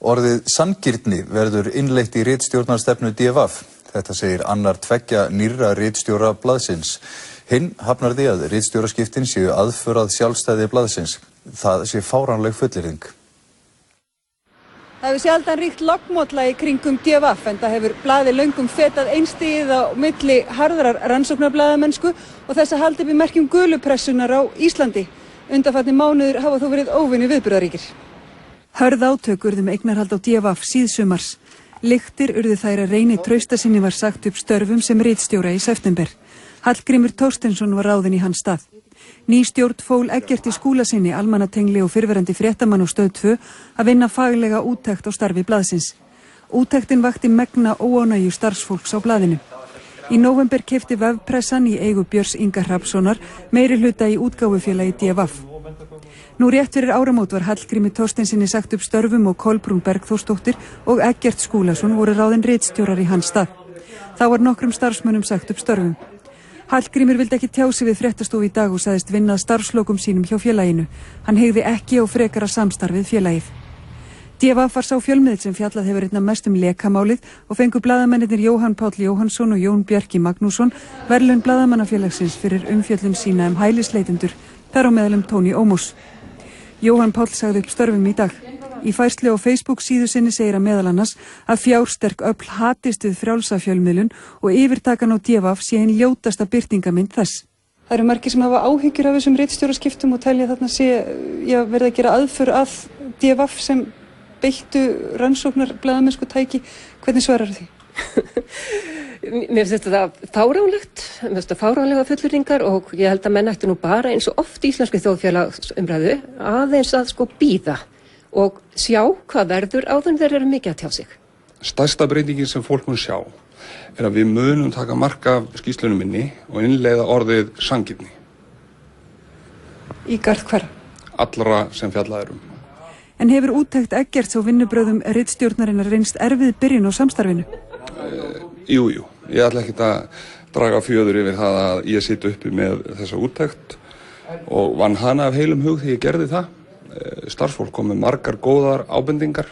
Orðið sanngirni verður innleitt í ritstjórnarstefnu DFF. Þetta segir annar tveggja nýrra ritstjóra blaðsins. Hinn hafnar því að ritstjóraskiptin séu aðför að sjálfstæði blaðsins. Það sé fáránleg fullyrðing. Það hefur sjaldan ríkt lognmolla í kringum DFF, en það hefur blaðið löngum fetað einstigið á milli harðrar rannsóknarblaðamennsku og þess að halda upp í merkjum gulupressunar á Íslandi. Undanfarnir mánuðir hafa þó verið óvenju viðburðaríkir. Hörð átök urðu eignarhald á DFF síðsumars. Lyktir urðu þær að Reyni Traustasyni var sagt upp störfum sem ritstjóra í september. Hallgrímur Thorsteinsson var ráðinn í hans stað. Ný stjórn fól Eggerti Skúlasyni, almannatengli og fyrrverandi fréttamann á Stöð 2 að vinna faglega úttekt á starfi blaðsins. Úttektin vakti megna óánægju starfsfólks á blaðinu. Í nóvember keypti vefpressan í eigu Björns Inga Hrafnssonar meirihluta í útgáfufélagi DFF. Nú rétt fyrir áramót var Hallgrími Thorsteinsyni sagt upp störfum og Kolbrún Bergþórsdóttir og Eggert Skúlason voru ráðin ritstjórar í hans stað. Þá var nokkrum starfsmönnum sagt upp störfum. Hallgrímur vildi ekki tjá sig við fréttastofu í dag og sagðist vinna að starfslokum sínum hjá félaginu. Hann heygði ekki á frekara samstarfið félagið. DFF var sá fjölmiðill sem fjallað hefur einna mest lekamálið og fengu blaðamennirnir Jóhann Páll Jóhannsson og Jón Bjarki Magnússon verðlaun blaðamannafélagsins fyrir umfjöllun sína hælisleitendur, þar á meðal Tony Ómos. Jóhann Páll sagði upp störfum í dag. Í færslu á Facebook síðu sinni segir að meðal annars að fjársterk öfl hatist við frjálsa fjölmiðlun og yfirtakan á DFF sé ein ljótasta birtingamynd þess. Það eru margir sem hafa áhyggjur af þessum ritstjóraskiptum og telja þarna sé verið að gera aðför að DFF sem beittu rannsóknar blaðamennsku tæki. Hvernig svarar því? Mér finnst þetta fáránlegt, mér finnst þetta fáránlega fullyrðingar og ég held að menn ættu nú bara eins og oft í íslenskri þjóðfélagsumræðu aðeins að bíða og sjá hvað verður áður en þeir eru mikið að tjá sig. Stærsta breytingin sem fólk mun sjá er að við munum taka mark af skýrslunum minni og innleiða orðið sanngirni. Í garð hverra? Allra sem fjallað um. En hefur úttekt Eggerts á vinnubrögðum ritstjórnarinnar reynst erfið byrjun á samstarfinu? Jú. Ég ætla ekkert að draga fjöður yfir það að ég sitt uppi með þessa úttekt og vann hana af heilum hug þegar ég gerði það. Starfsfólk kom með margar góðar ábendingar,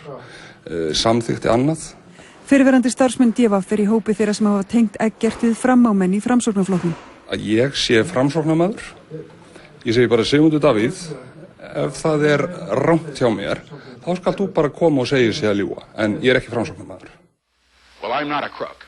samþykkti annað. Fyrrverandi starfsmenn DFF í hópi þeirra sem hafa tengt Eggert við framámenn í Framsóknarflokknum. Að ég sé framsóknarmaður, ég segi bara Sigmundur Davíð, ef það er rangt hjá mér, þá skal þú bara koma og segja sig að ljúga, en ég er ekki framsóknarmaður. Well, I'm not a crook.